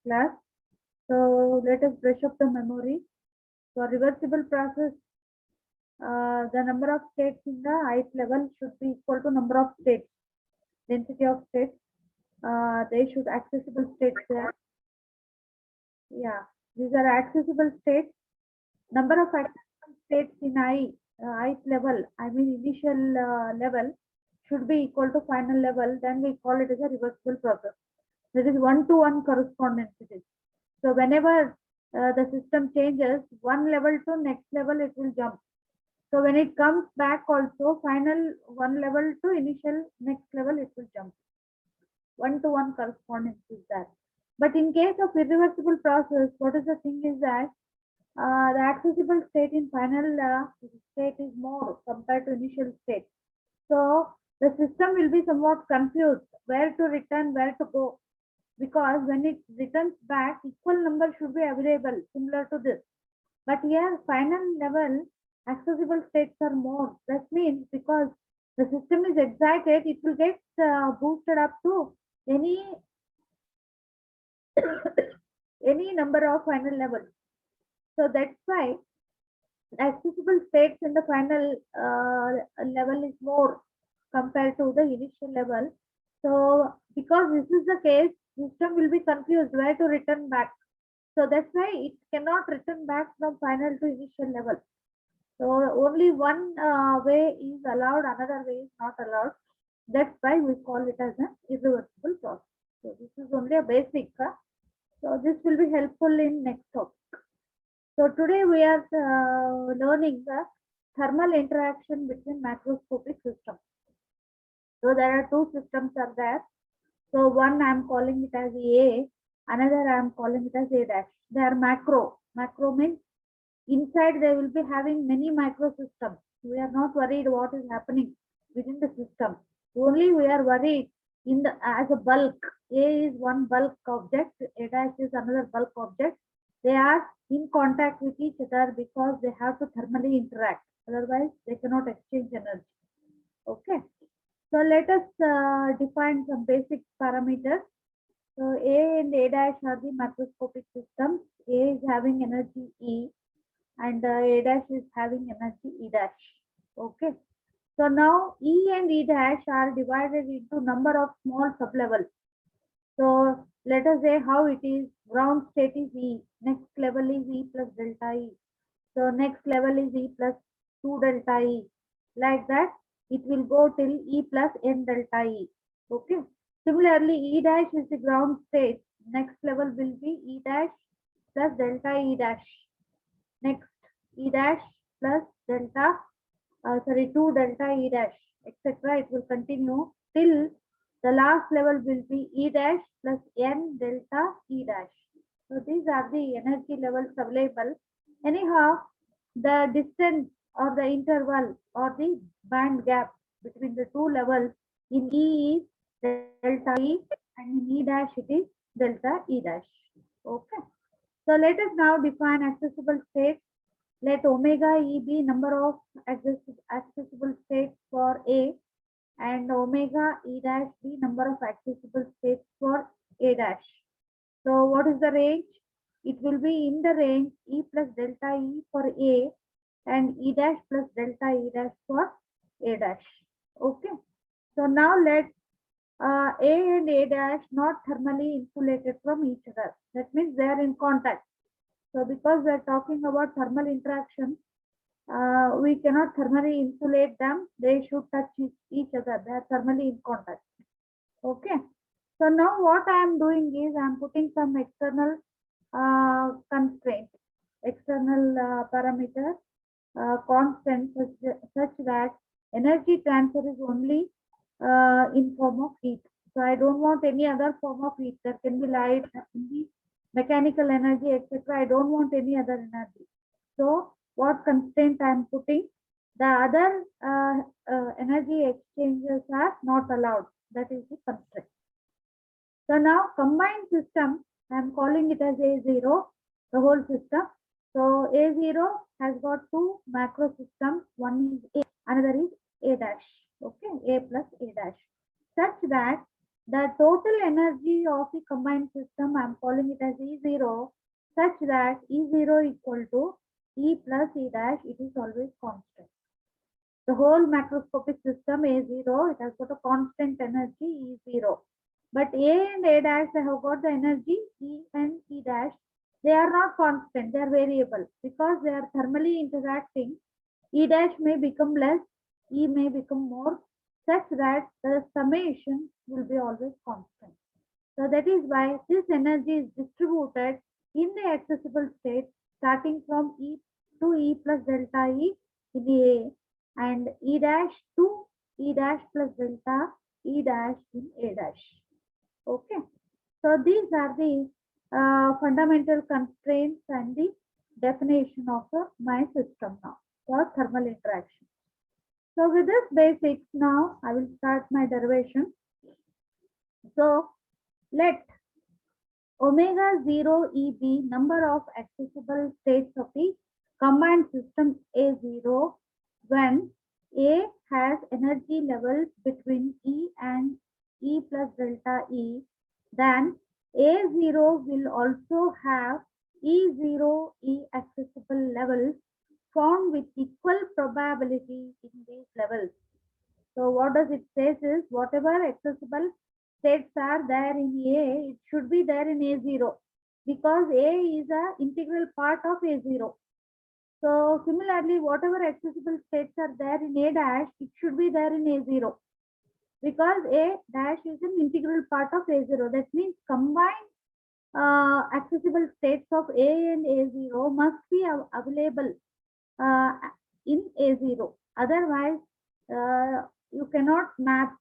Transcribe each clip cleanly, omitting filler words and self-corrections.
class. So let us brush up the memory. For reversible process, the number of states in the ith level should be equal to number of states, density of states. They should accessible states there. Yeah, these are accessible states. Number of accessible states in ith level, I mean initial level, should be equal to final level. Then we call it as a reversible process. That is one-to-one correspondence. It is. So whenever the system changes one level to next level, it will jump. So when it comes back also, final one level to initial next level, it will jump. One-to-one correspondence is that. But in case of irreversible process, what is the thing is that the accessible state in final state is more compared to initial state. So the system will be somewhat confused where to return, where to go, because when it returns back, equal number should be available similar to this. But here, final level accessible states are more. That means because the system is excited, it will get boosted up to any any number of final levels. So that's why accessible states in the final level is more compared to the initial level. So because this is the case, system will be confused where to return back. So that's why it cannot return back from final to initial level. So only one way is allowed, another way is not allowed. That's why we call it as an irreversible process. So this is only a basic. So this will be helpful in next topic. So today we are learning the thermal interaction between macroscopic systems. So there are two systems are there. So one I am calling it as A, another I am calling it as A dash. They are macro. Macro means inside they will be having many microsystems. We are not worried what is happening within the system. Only we are worried in the as a bulk. A is one bulk object, A dash is another bulk object. They are in contact with each other because they have to thermally interact. Otherwise, they cannot exchange energy. Okay. So let us define some basic parameters. So A and A dash are the macroscopic systems. A is having energy E and A dash is having energy E dash. Okay. So now E and E dash are divided into number of small sublevels. So let us say how it is. Ground state is E. Next level is E plus delta E. So next level is E plus 2 delta E. Like that, it will go till E plus N delta E. Okay. Similarly, E dash is the ground state. Next level will be E dash plus delta E dash. Next, E dash plus delta, 2 delta E dash, etc. It will continue till the last level will be E dash plus N delta E dash. So these are the energy levels available. Anyhow, the distance or the interval or the band gap between the two levels in E is delta E and in E dash it is delta E dash. Okay. So let us now define accessible states. Let omega E be number of accessible states for A and omega E dash be number of accessible states for A dash. So what is the range? It will be in the range E plus delta E for A and E dash plus delta E dash for A dash. Okay. So now let A and A dash not thermally insulated from each other. That means they are in contact. So because we are talking about thermal interaction, we cannot thermally insulate them. They should touch each other. They are thermally in contact. Okay. So now what I am doing is I am putting some external constraints, external parameters, constants such that energy transfer is only in form of heat. So I don't want any other form of heat. There can be light, there can be mechanical energy, etc. I don't want any other energy. So what constraint I am putting? The other energy exchanges are not allowed. That is the constraint. So now combined system, I am calling it as A0, the whole system. So A0 has got two macro systems. One is A, another is A dash. Okay, A plus A dash. Such that the total energy of the combined system, I'm calling it as E0, such that E0 equal to E plus E dash, it is always constant. The whole macroscopic system A0, it has got a constant energy E0. But A and A dash, they have got the energy E and E dash. They are not constant, they are variable. Because they are thermally interacting, E dash may become less, E may become more, such that the summation will be always constant. So that is why this energy is distributed in the accessible state starting from E to E plus delta E in the A and E dash to E dash plus delta E dash in A dash. Okay. So these are the fundamental constraints and the definition of my system now for thermal interaction. So with this basics now, I will start my derivation. So let omega 0 E be number of accessible states of the combined system A0 when A has energy levels between E and E plus delta E, then A0 will also have E0 E accessible levels found with equal probability in these levels. So what does it say is whatever accessible states are there in A, it should be there in A0 because A is an integral part of A0. So similarly, whatever accessible states are there in A dash, it should be there in A0 because A dash is an integral part of A0. That means combined accessible states of A and A0 must be available in A0. Otherwise, you cannot map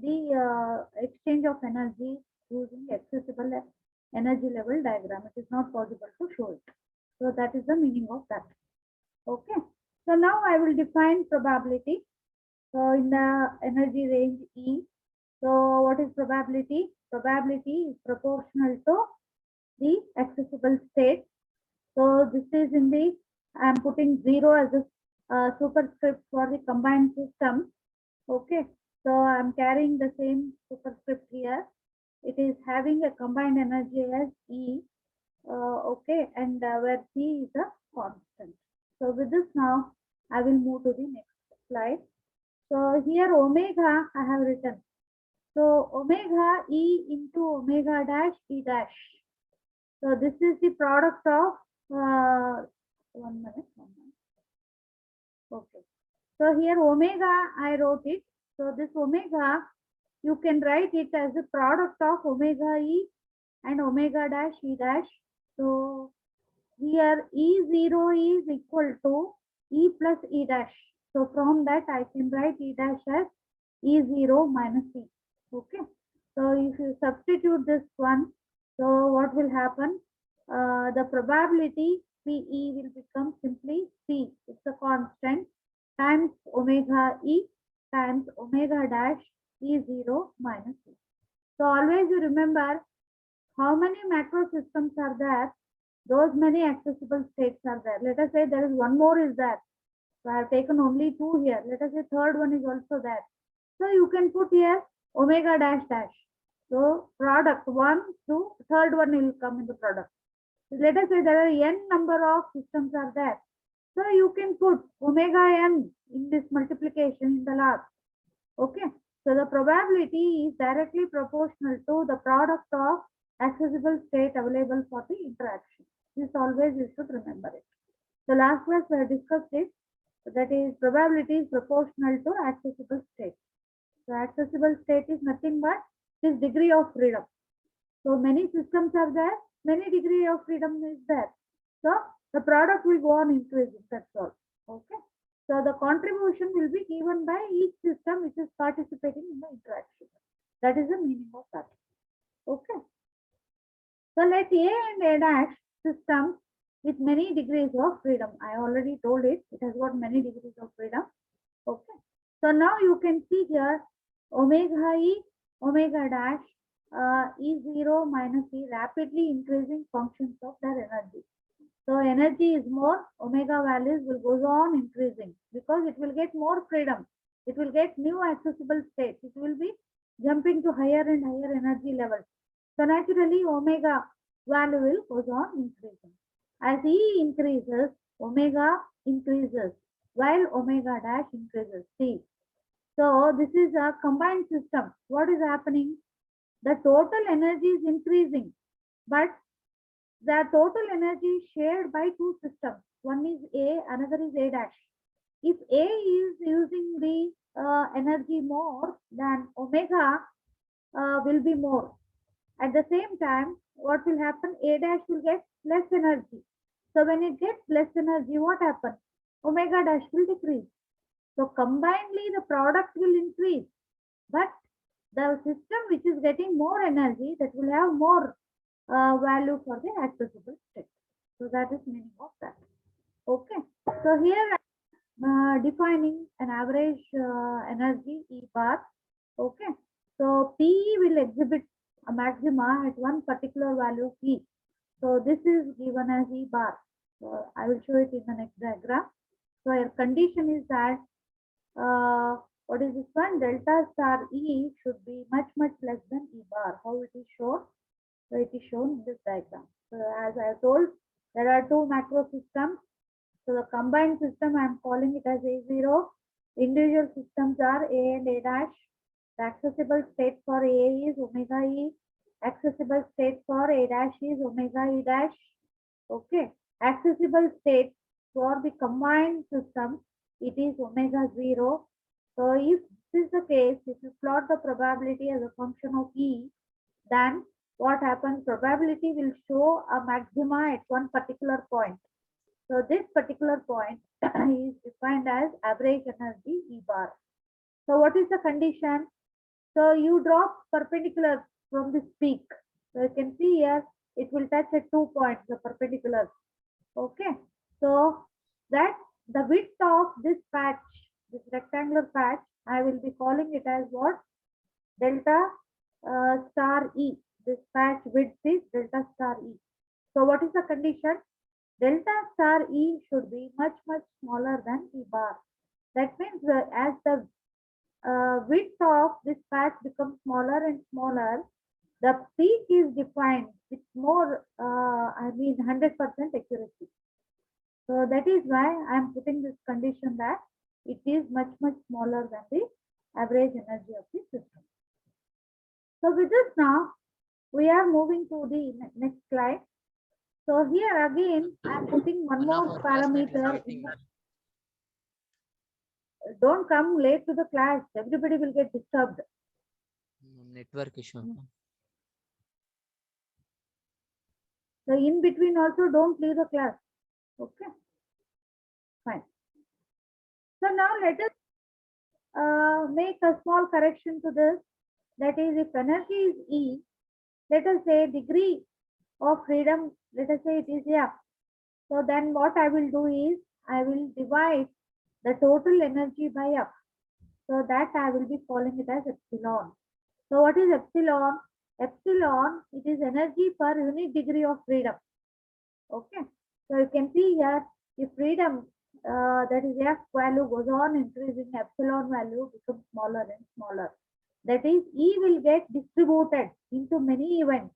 the exchange of energy using accessible energy level diagram. It is not possible to show it. So that is the meaning of that. Okay. So now I will define probability. So in the energy range E. So what is probability? Probability is proportional to the accessible state. So this is in the, I am putting 0 as a superscript for the combined system. Okay, so I am carrying the same superscript here. It is having a combined energy as E. Okay, and where C is a constant. So with this now, I will move to the next slide. So here omega I have written. So omega E into omega dash E dash. So this is the product of one minute. Okay. So here omega I wrote it. So this omega you can write it as the product of omega E and omega dash E dash. So here E0 is equal to E plus E dash. So from that I can write E dash as E0 minus E. Okay. So if you substitute this one, so what will happen? The probability PE will become simply C. It's a constant times omega E times omega dash E0 minus E. So always you remember how many macro systems are there, those many accessible states are there. Let us say there is one more is there. So I have taken only two here. Let us say third one is also there. So you can put here omega dash dash. So product 1 to third one will come in the product. So let us say there are n number of systems are there. So you can put omega n in this multiplication in the last. Okay. So the probability is directly proportional to the product of accessible state available for the interaction. This always you should remember it. The last class we have discussed it. That is probability is proportional to accessible state. So accessible state is nothing but this degree of freedom. So many systems are there, many degree of freedom is there. So the product will go on increasing, that's all. Okay. So the contribution will be given by each system which is participating in the interaction. That is the meaning of that. Okay. So let A and A dash system with many degrees of freedom. I already told it, it has got many degrees of freedom. Okay. So now you can see here omega E, omega dash E0 minus E rapidly increasing functions of their energy. So energy is more, omega values will go on increasing because it will get more freedom. It will get new accessible states. It will be jumping to higher and higher energy levels. So naturally, omega value will goes on increasing. As E increases, omega increases, while omega dash increases. See, so this is a combined system. What is happening? The total energy is increasing, but the total energy is shared by two systems. One is A, another is A dash. If A is using the energy more, then omega will be more. At the same time, what will happen? A dash will get less energy. So when it gets less energy, what happens? Omega dash will decrease. So combinedly, the product will increase. But the system which is getting more energy, that will have more value for the accessible state. So that is meaning of that. Okay. So here defining an average energy E bar. Okay. So P will exhibit a maxima at one particular value P. So this is given as E bar. So I will show it in the next diagram. So your condition is that what is this one? Delta star E should be much less than E bar. How it is shown? So it is shown in this diagram. So as I told, there are two macro systems. So the combined system, I am calling it as A0. Individual systems are A and A dash. The accessible state for A is omega E. Accessible state for A dash is omega E dash. Okay. Accessible state for the combined system, it is omega 0. So if this is the case, if you plot the probability as a function of E, then what happens? Probability will show a maxima at one particular point. So this particular point is defined as average energy E bar. So what is the condition? So you drop perpendicular from this peak. So you can see here, it will touch at 2 points, the perpendicular. Okay. So that the width of this patch, this rectangular patch, I will be calling it as what? Delta star E. This patch width is delta star E. So what is the condition? Delta star E should be much smaller than E bar. That means as the width of this patch becomes smaller and smaller, the peak is defined with more, 100% accuracy. So that is why I am putting this condition that it is much smaller than the average energy of the system. So with this now, we are moving to the next slide. So here again, I am putting one more parameter. Don't come late to the class. Everybody will get disturbed. Network issue. So in between also don't leave the class. Okay. Fine. So now let us make a small correction to this. That is, if energy is E, let us say degree of freedom, let us say it is F. So then what I will do is, I will divide the total energy by F. So that I will be calling it as epsilon. So what is epsilon? Epsilon, it is energy per unit degree of freedom. Okay. So you can see here, if freedom, that is F value goes on increasing, epsilon value becomes smaller and smaller. That is, E will get distributed into many events.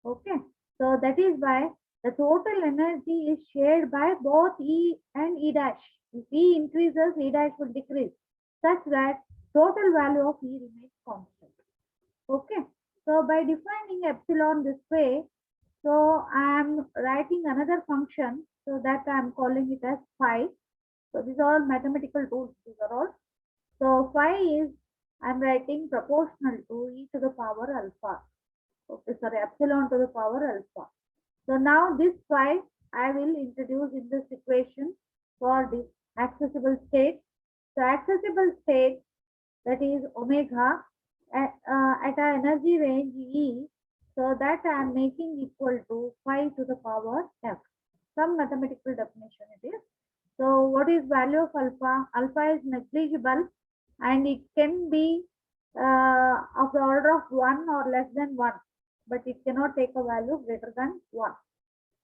Okay. So that is why the total energy is shared by both E and E dash. If E increases, E dash will decrease, such that total value of E remains constant. Okay. So by defining epsilon this way, so I am writing another function, so that I am calling it as phi. So these are all mathematical tools. These are all. So phi is, I am writing proportional to E to the power alpha. Okay, sorry, epsilon to the power alpha. So now this phi I will introduce in this equation for the accessible state. So accessible state, that is omega at an energy range E, so that I am making equal to phi to the power f. Some mathematical definition it is. So what is value of alpha? Alpha is negligible and it can be of the order of 1 or less than 1, but it cannot take a value greater than 1.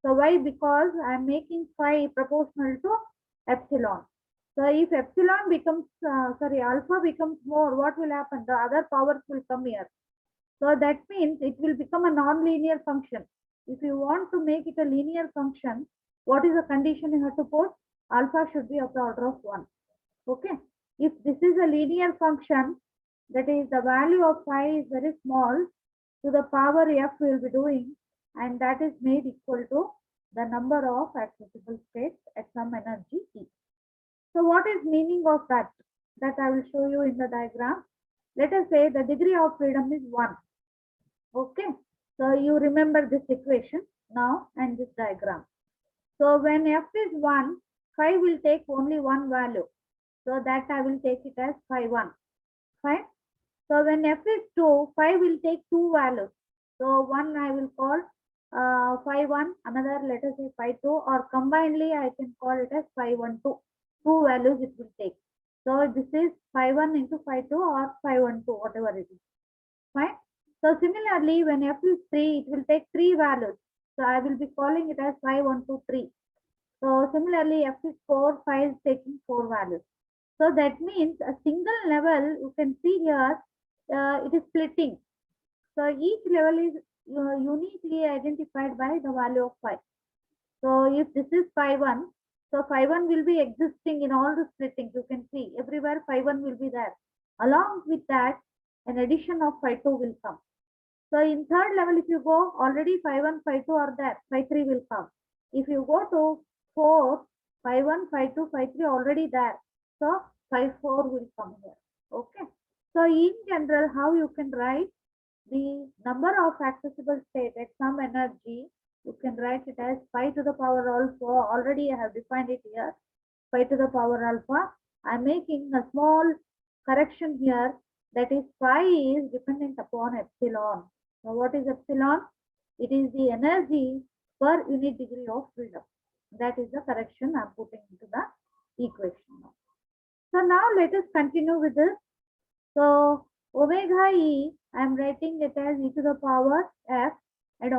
So why? Because I am making phi proportional to epsilon. So if epsilon becomes, alpha becomes more, what will happen? The other powers will come here. So that means it will become a non-linear function. If you want to make it a linear function, what is the condition you have to put? Alpha should be of the order of 1. Okay. If this is a linear function, that is the value of phi is very small, to the power f we will be doing, and that is made equal to the number of accessible states at some energy E. So what is meaning of that? That I will show you in the diagram. Let us say the degree of freedom is 1. Okay. So you remember this equation now and this diagram. So when f is 1, phi will take only one value. So that I will take it as phi 1. Fine. So when f is 2, phi will take two values. So one I will call phi 1, another let us say phi 2, or combinedly I can call it as phi 1 2. Two values it will take. So this is phi 1 into phi 2 or phi 1 2, whatever it is. Fine. So similarly, when f is 3, it will take three values. So I will be calling it as phi 1 2 3. So similarly, f is 4, phi is taking four values. So that means a single level, you can see here, it is splitting. So each level is uniquely identified by the value of phi. So if this is phi 1, so phi 1 will be existing in all the splittings. You can see everywhere phi 1 will be there. Along with that, an addition of phi 2 will come. So in third level, if you go, already phi 1, phi 2 are there, phi 3 will come. If you go to 4, phi 1, phi 2, phi 3 already there. So phi 4 will come here. Okay. So in general, how you can write the number of accessible state at some energy, you can write it as phi to the power alpha. Already I have defined it here. Phi to the power alpha. I'm making a small correction here. That is, phi is dependent upon epsilon. Now, what is epsilon? It is the energy per unit degree of freedom. That is the correction I'm putting into the equation now. So now let us continue with this. So omega E, I am writing it as e to the power f, and